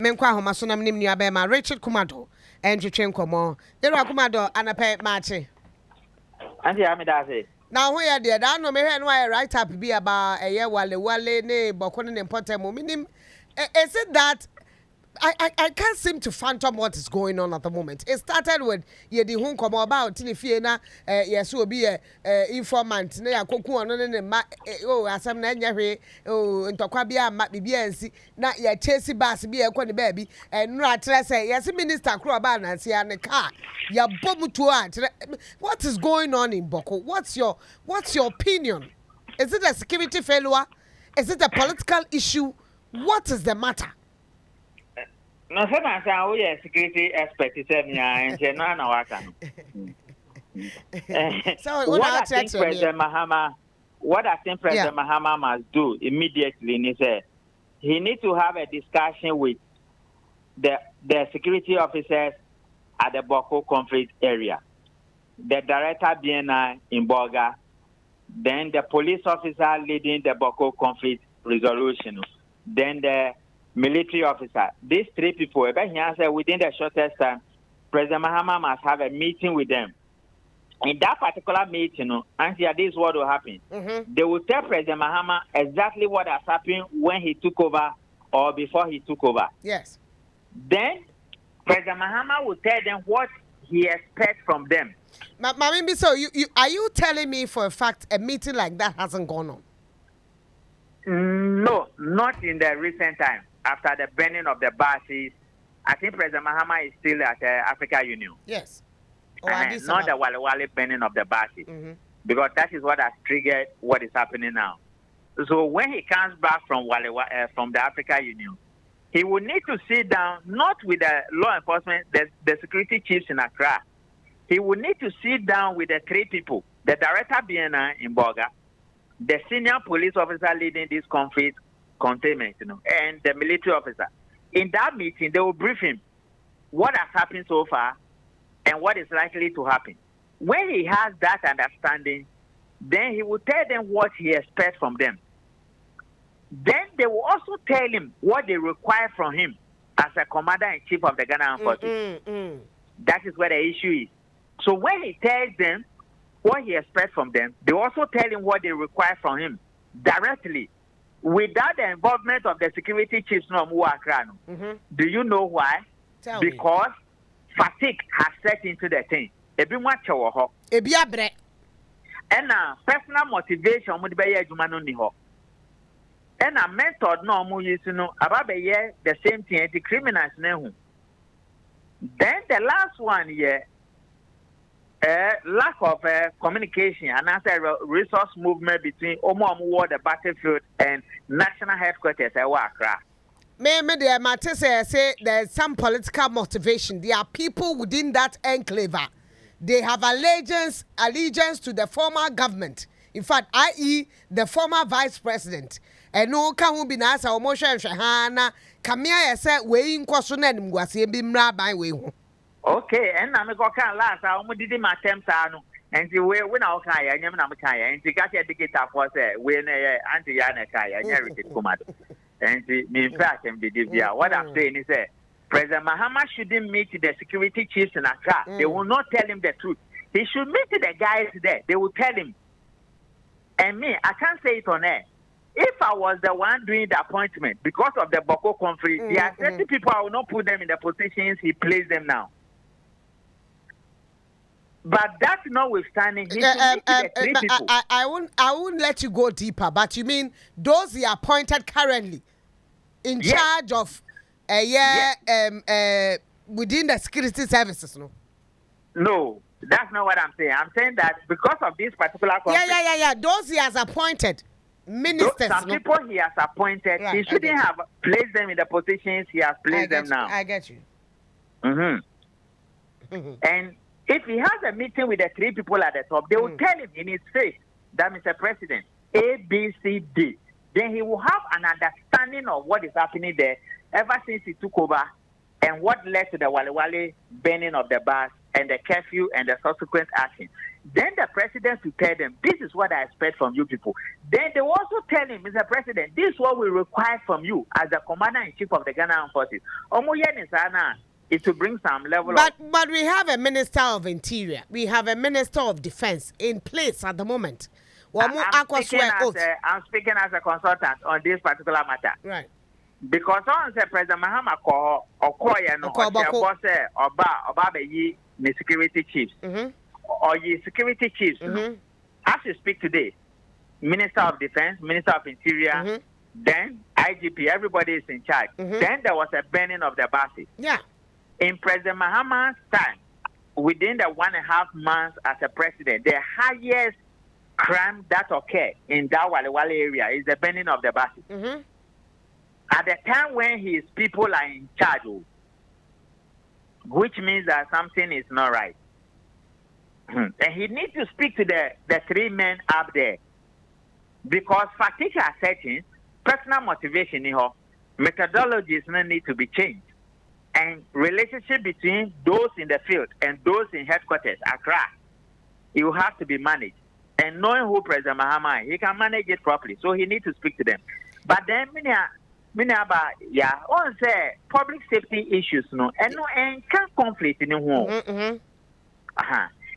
Menkwa homa so nam nim nua be ma Richard Kumadoe entwetwe nkomo Era Kumadoe anape mache Anti amidase na ho ye de da no me hwe no aye right up bi aba eye wale ne boko ne important mo minim is it that I can't seem to phantom what is going on at the moment. It started with ye di hun komo about tinifie na yes obi informant na yakoku ono ne ma asem na nya hwe ntokwa bia ma bibia ansi na ya chase bus bia ekọ ne ba bi nura atre say yes minister kro ba na nsi ne car ya bomuto a what is going on in Bawku? What's your opinion? Is it a security failure? Is it a political issue? What is the matter? No, sometimes we are security expert. And na waka. So what I think President Mahama must do immediately is he needs to have a discussion with the security officers at the Bawku conflict area, the director DWEN in Boga, then the police officer leading the Bawku conflict resolution, then the military officer. These three people, within the shortest time, President Mahama must have a meeting with them. In that particular meeting, this is what will happen. They will tell President Mahama exactly what has happened when he took over or before he took over. Yes. Then President Mahama will tell them what he expects from them. Mamimbi, so are you telling me for a fact a meeting like that hasn't gone on? No, not in the recent time. After the burning of the bases, I think President Mahama is still at the Africa Union. Yes. Not the Wale burning of the bases. Because that is what has triggered what is happening now. So when he comes back from from the Africa Union, he will need to sit down, not with the law enforcement, the security chiefs in Accra. He will need to sit down with the three people, the director DWEN in Boga, the senior police officer leading this conflict containment, and the military officer. In that meeting, they will brief him what has happened so far and what is likely to happen. When he has that understanding, then he will tell them what he expects from them. Then they will also tell him what they require from him as a commander-in-chief of the Ghana Armed Forces. That is where the issue is. So when he tells them what he expects from them, they also tell him what they require from him directly, without the involvement of the security chiefs. Do you know why? Because fatigue has set into the thing. And personal motivation and a mentor no more about the same thing the criminals. Then the last one lack of communication and answer resource movement between the battlefield and national headquarters at Accra. Maybe there might say there's some political motivation. There are people within that enclave. They have allegiance to the former government. In fact, i.e., the former vice president. And no can be nice or motion shahana. Kamia said, we in Kwasunen was a bimra by way. Okay, and I'm going to last. I almost did my attempt. And the way when I'll kaya, and Yamakaya, and the Gatia Dictator was when Auntie Yana Kaya, and Eric Kumadoe. And in fact, what I'm saying is that President Mahama shouldn't meet the security chiefs in Accra. They will not tell him the truth. He should meet the guys there. They will tell him. And me, I can't say it on air. If I was the one doing the appointment because of the Bawku conflict, there are 30 people, I will not put them in the positions he placed them now. But that's notwithstanding, he should meet the three people. I won't let you go deeper, but you mean those he appointed currently in charge of within the security services, no? No, that's not what I'm saying. I'm saying that because of this particular conflict. Yeah. Those he has appointed ministers. Some people he has appointed, he shouldn't have placed them in the positions he has placed them now. I get you. And if he has a meeting with the three people at the top, they will tell him in his face that Mr. President, A, B, C, D. Then he will have an understanding of what is happening there ever since he took over and what led to the Wale burning of the bus and the curfew and the subsequent action. Then the president will tell them, this is what I expect from you people. Then they will also tell him, Mr. President, this is what we require from you as the commander-in-chief of the Ghana Armed Forces. Is to bring some level but we have a minister of interior, we have a minister of defense in place at the moment. I'm speaking as a consultant on this particular matter. Right. Because on the President Mahama call or the security chiefs or ye security chiefs. As you speak today, Minister of Defense, Minister of Interior, then IGP, everybody is in charge. Then there was a burning of the bases. Yeah. In President Mahama's time, within the 1.5 months as a president, the highest crime that occurred in that Wale area is the burning of the bases. At the time when his people are in charge, which means that something is not right. And he needs to speak to the 3 men up there. Because fatigue are setting, personal motivation, methodologies need to be changed. And relationship between those in the field and those in headquarters, Accra, it will have to be managed. And knowing who President Mahama is, he can manage it properly. So he needs to speak to them. But then, on say public safety issues, and can conflict in the home.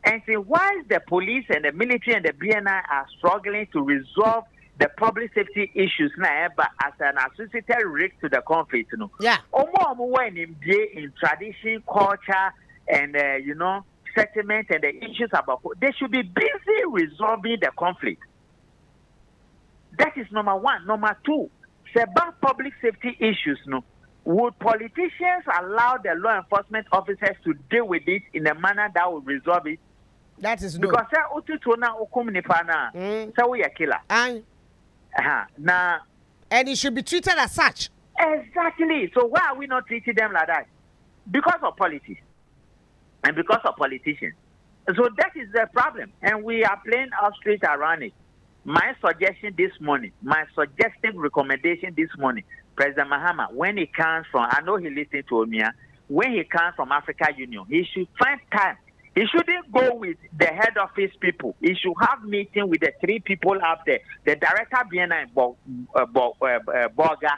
And see why the police and the military and the BNI are struggling to resolve the public safety issues now, but as an associated risk to the conflict, Yeah. In tradition, culture, and settlement and the issues about, they should be busy resolving the conflict. That is number one. Number two, about public safety issues, would politicians allow the law enforcement officers to deal with it in a manner that will resolve it? That is no. Because we are killer. And it should be treated as such. Exactly. So why are we not treating them like that? Because of politics and because of politicians. So that is the problem, and we are playing our street around it. My suggestion this morning, my suggestive recommendation this morning, President Mahama, when he comes from, I know he listened to Onua, when he comes from Africa Union, he should find time. He shouldn't go with the head office people. He should have meeting with the 3 people up there, the director BNI Boga,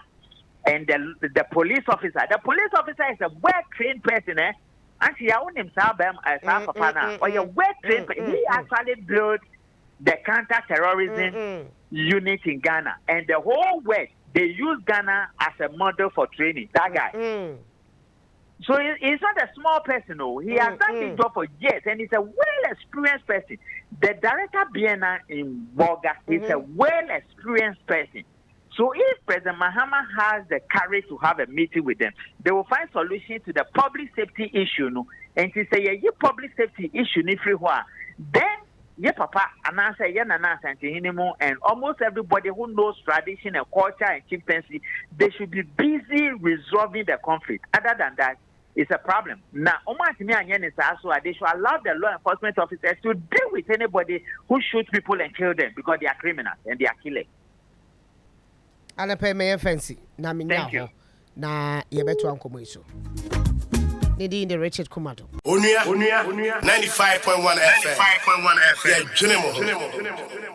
and the police officer. The police officer is a well-trained person, and he own himself or a well-trained person. He actually built the counter-terrorism unit in Ghana, and the whole world, they use Ghana as a model for training. That guy. So he's not a small person, He has done his job for years, and he's a well-experienced person. The director BNI in Boga is a well-experienced person. So if President Mahama has the courage to have a meeting with them, they will find solution to the public safety issue, and to say, yeah, public safety issue, then yeah, Papa, and almost everybody who knows tradition and culture and chieftaincy, they should be busy resolving the conflict. Other than that, it's a problem. Now, they should allow the law enforcement officers to deal with anybody who shoots people and kill them because they are criminals and they are killers. And I pay my fancy. Thank you. Na yebetu ankomo iso. Nidi the Richard Kumadoe. Onua 95.1 FM. 95.1 FM. Yeah,